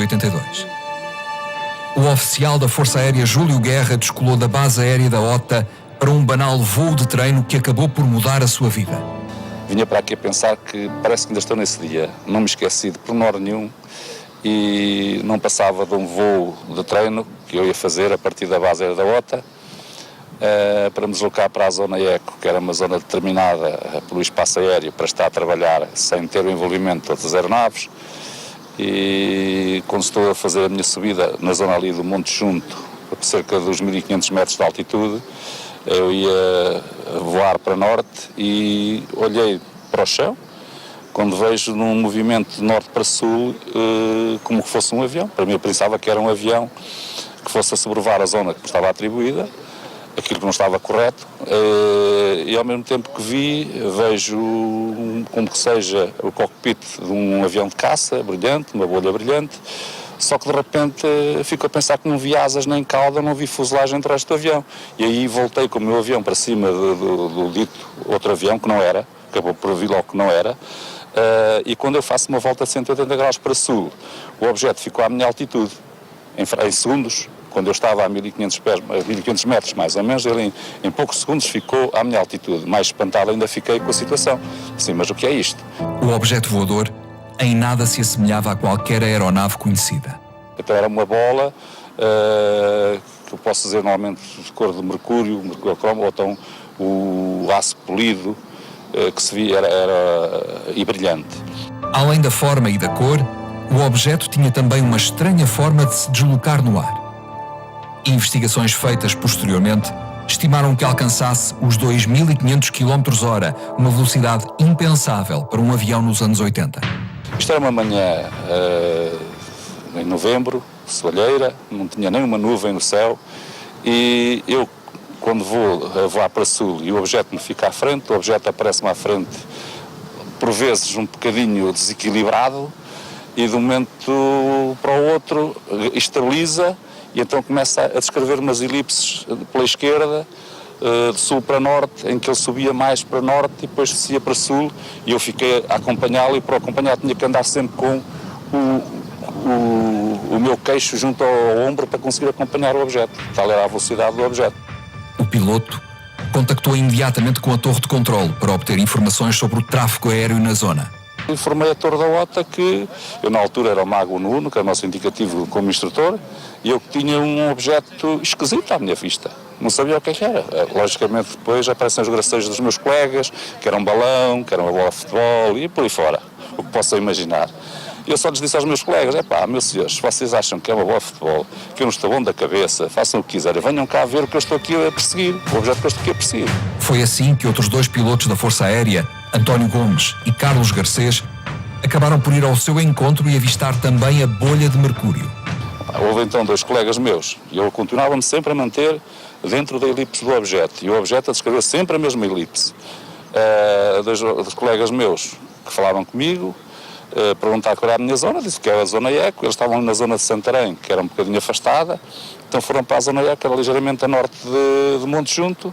1982. O oficial da Força Aérea Júlio Guerra descolou da base aérea da OTA para um banal voo de treino que acabou por mudar a sua vida. Vinha para aqui a pensar que parece que ainda estou nesse dia. Não me esqueci de pormenor nenhum e não passava de um voo de treino que eu ia fazer a partir da base aérea da OTA para me deslocar para a zona ECO, que era uma zona determinada pelo espaço aéreo para estar a trabalhar sem ter o envolvimento de outras aeronaves. E quando estou a fazer a minha subida na zona ali do Monte Junto, a cerca dos 1500 metros de altitude, eu ia voar para norte e olhei para o chão, quando vejo num movimento de norte para sul como que fosse um avião. Para mim eu pensava que era um avião que fosse a sobrevoar a zona que me estava atribuída, aquilo que não estava correto, e ao mesmo tempo que vejo como que seja o cockpit de um avião de caça brilhante, uma bolha brilhante, só que de repente fico a pensar que não vi asas nem cauda, não vi fuselagem do resto do avião. E aí voltei com o meu avião para cima do dito outro avião, que não era, acabou por vir logo que não era, e quando eu faço uma volta de 180 graus para sul, o objeto ficou à minha altitude, em segundos. Quando eu estava a 1500 metros, mais ou menos, ele em poucos segundos ficou à minha altitude. Mais espantado ainda fiquei com a situação. Sim, mas o que é isto? O objeto voador em nada se assemelhava a qualquer aeronave conhecida. Então era uma bola, que eu posso dizer normalmente de cor de mercúrio cromo, ou então o aço polido, que se via era e brilhante. Além da forma e da cor, o objeto tinha também uma estranha forma de se deslocar no ar. Investigações feitas posteriormente estimaram que alcançasse os 2.500 km/h, uma velocidade impensável para um avião nos anos 80. Isto era uma manhã em novembro, soalheira, não tinha nenhuma nuvem no céu, e eu, quando vou voar para sul e o objeto me fica à frente, o objeto aparece-me à frente, por vezes um bocadinho desequilibrado, e de um momento para o outro estabiliza, e então começa a descrever umas elipses pela esquerda, de sul para norte, em que ele subia mais para norte e depois descia para sul, e eu fiquei a acompanhá-lo, e para acompanhar tinha que andar sempre com o meu queixo junto ao ombro para conseguir acompanhar o objeto. Tal era a velocidade do objeto. O piloto contactou imediatamente com a torre de controle para obter informações sobre o tráfego aéreo na zona. Informei a torre da OTA que eu na altura era o Mago Nuno, que era o nosso indicativo como instrutor, e eu tinha um objeto esquisito à minha vista. Não sabia o que era. Logicamente depois aparecem os gracejos dos meus colegas, que era um balão, que era uma bola de futebol e por aí fora, o que possam imaginar. E eu só lhes disse aos meus colegas, meus senhores, se vocês acham que é uma bola de futebol, que eu não estou bom da cabeça, façam o que quiserem, venham cá ver o que eu estou aqui a perseguir, o objeto que eu estou aqui a perseguir. Foi assim que outros dois pilotos da Força Aérea, António Gomes e Carlos Garcês, acabaram por ir ao seu encontro e avistar também a bolha de mercúrio. Houve então dois colegas meus, e eu continuava-me sempre a manter dentro da elipse do objeto, e o objeto a descrever sempre a mesma elipse. Dois colegas meus que falaram comigo, perguntar qual era a minha zona, disse que era a zona ECO, eles estavam na zona de Santarém, que era um bocadinho afastada, então foram para a zona ECO, que era ligeiramente a norte de Monte Junto,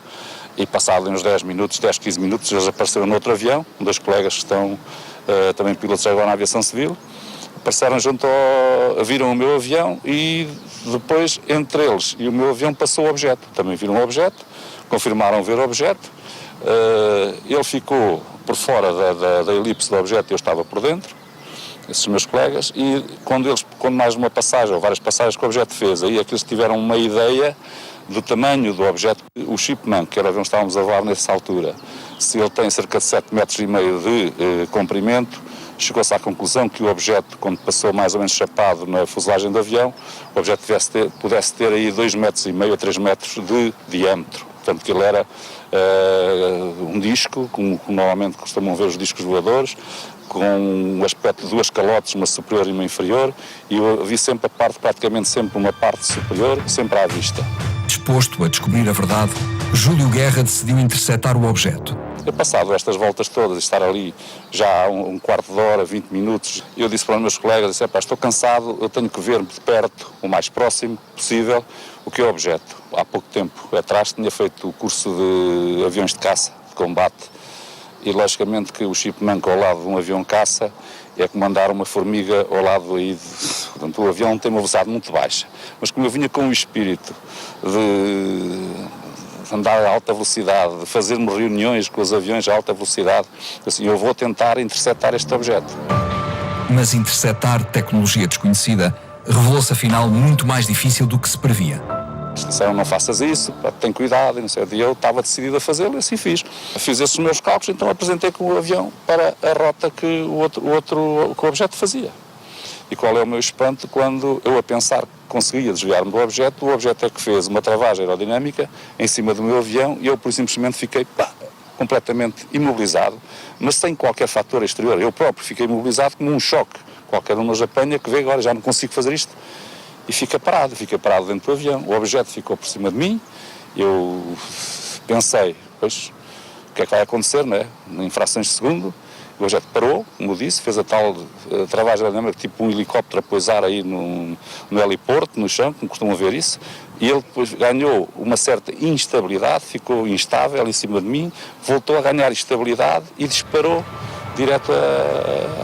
e passado uns 10, 15 minutos, eles apareceram no outro avião, dois colegas que estão também pilotos agora na aviação civil, apareceram viram o meu avião e depois entre eles e o meu avião passou o objeto, também viram o objeto, confirmaram ver o objeto, ele ficou por fora da elipse do objeto e eu estava por dentro, esses meus colegas, e quando mais uma passagem, ou várias passagens que o objeto fez, aí é que eles tiveram uma ideia do tamanho do objeto. O Shipman, que era o avião que estávamos a voar nessa altura, se ele tem cerca de 7,5 metros de comprimento, chegou-se à conclusão que o objeto, quando passou mais ou menos chapado na fuselagem do avião, o objeto pudesse ter aí 2,5 metros a 3 metros de diâmetro. Portanto, que ele era um disco, como normalmente costumam ver os discos voadores, com um aspecto de duas calotes, uma superior e uma inferior, e eu vi sempre praticamente sempre uma parte superior, sempre à vista. Disposto a descobrir a verdade, Júlio Guerra decidiu interceptar o objeto. Eu passado estas voltas todas, estar ali já há um quarto de hora, 20 minutos, eu disse para os meus colegas, estou cansado, eu tenho que ver de perto, o mais próximo possível, o que é o objeto. Há pouco tempo atrás tinha feito o curso de aviões de caça, de combate, e logicamente que o Shipman ao lado de um avião caça é que mandaram uma formiga ao lado aí. Portanto, o avião tem uma velocidade muito baixa. Mas como eu vinha com o espírito de andar a alta velocidade, de fazer-me reuniões com os aviões a alta velocidade, assim, eu vou tentar interceptar este objeto. Mas interceptar tecnologia desconhecida revelou-se afinal muito mais difícil do que se previa. Disseram, não faças isso, tem cuidado, e não sei. E eu estava decidido a fazê-lo e assim fiz. Fiz esses meus cálculos, então apresentei com o avião para a rota que que o objeto fazia. E qual é o meu espanto quando eu a pensar que conseguia desviar-me do objeto, o objeto é que fez uma travagem aerodinâmica em cima do meu avião e eu por simplesmente fiquei completamente imobilizado, mas sem qualquer fator exterior. Eu próprio fiquei imobilizado como um choque. Qualquer um nos apanha que vê agora, já não consigo fazer isto. E fica parado dentro do avião. O objeto ficou por cima de mim, eu pensei, pois, o que é que vai acontecer, não é? Em frações de segundo, o objeto parou, como disse, fez a tal travagem aerodinâmica, tipo um helicóptero a pousar aí no heliporto, no chão, como costumam ver isso, e ele depois ganhou uma certa instabilidade, ficou instável em cima de mim, voltou a ganhar estabilidade e disparou direto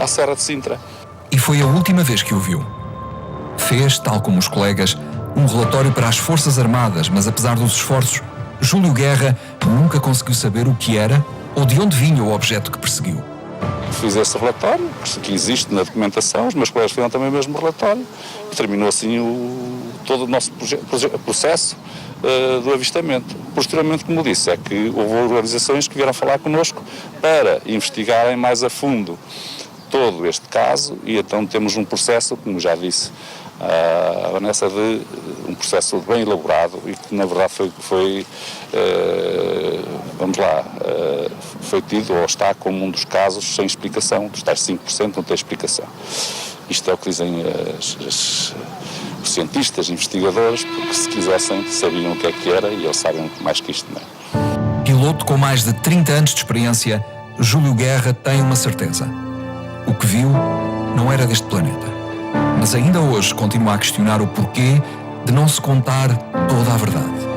à Serra de Sintra. E foi a última vez que o viu. Fez, tal como os colegas, um relatório para as Forças Armadas, mas apesar dos esforços, Júlio Guerra nunca conseguiu saber o que era ou de onde vinha o objeto que perseguiu. Fiz esse relatório, que existe na documentação, os meus colegas fizeram também o mesmo relatório, e terminou assim todo o nosso processo do avistamento. Posteriormente, como disse, é que houve organizações que vieram falar connosco para investigarem mais a fundo todo este caso, e então temos um processo, como já disse a Vanessa, de um processo bem elaborado e que na verdade foi tido ou está como um dos casos sem explicação, dos tais 5% não tem explicação. Isto é o que dizem os cientistas, investigadores, porque se quisessem sabiam o que é que era e eles sabem mais que isto não é. Piloto com mais de 30 anos de experiência, Júlio Guerra tem uma certeza. O que viu não era deste planeta. Mas ainda hoje continua a questionar o porquê de não se contar toda a verdade.